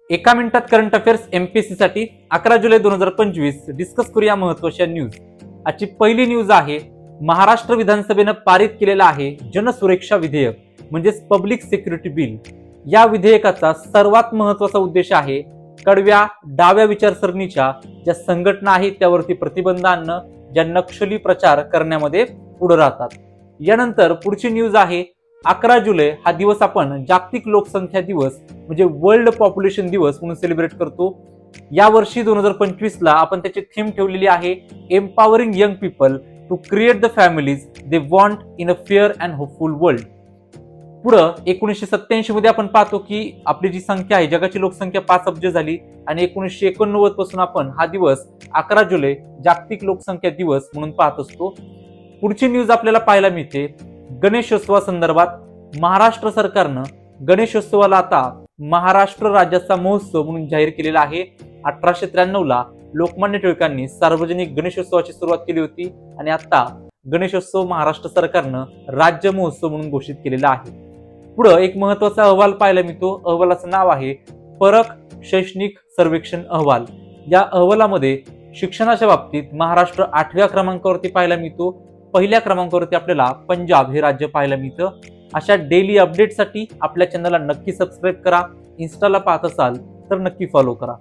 एका मिनिटात current affairs MPSC साठी 11 जुलै 2025 डिस्कस करूया महत्त्वाच्या न्यूज। आजची पहिली न्यूज आहे, महाराष्ट्र विधानसभेने पारित केलेला आहे जनसुरक्षा विधेयक म्हणजेच पब्लिक सिक्युरिटी बिल। या विधेयकाचा सर्वात महत्त्वाचा उद्देश आहे कडव्या डाव्या विचारसरणीच्या ज्या संघटना आहेत त्यावरती प्रतिबंध आणणं, ज्या नक्षली प्रचार करण्यामध्ये पुढे राहतात। यानंतर पुढची न्यूज आहे, 11 जुलै हा दिवस आपण जागतिक लोकसंख्या दिवस म्हणजे वर्ल्ड पॉप्युलेशन दिवस म्हणून सेलिब्रेट करतो। या वर्षी 2025 ला आपण त्याची थीम ठेवलेली आहे, empowering young people to create the families they want in a fair and hopeful world. पुढं 1987 मध्ये आपण पाहतो की आपली जी संख्या आहे, जगाची लोकसंख्या 5 अब्ज झाली आणि 1989 पासून आपण हा दिवस 11 जुलै जागतिक लोकसंख्या दिवस म्हणून पाहत असतो। पुढची न्यूज आपल्याला पाहायला मिळते, गणेशोत्सवासंदर्भात महाराष्ट्र सरकारनं गणेशोत्सवाला आता महाराष्ट्र राज्याचा महोत्सव म्हणून जाहीर केलेला आहे। 1893 ला लोकमान्य टिळकांनी सार्वजनिक गणेशोत्सवाची सुरुवात केली होती आणि आता गणेशोत्सव महाराष्ट्र सरकारनं राज्य महोत्सव म्हणून घोषित केलेला आहे। पुढे एक महत्त्वाचा अहवाल पाहायला मिळतो, अहवालाचं नाव आहे परख शैक्षणिक सर्वेक्षण अहवाल। या अहवालामध्ये शिक्षणाच्या बाबतीत महाराष्ट्र 8व्या क्रमांकावरती पाहायला मिळतो, पहिल्या क्रमांकावरती आपल्याला पंजाब हे राज्य पाहायला मिळतं। अशा डेली अपडेटसाठी आपल्या चॅनलला नक्की सबस्क्राईब करा, इन्स्टाला पाहत असाल तर नक्की फॉलो करा।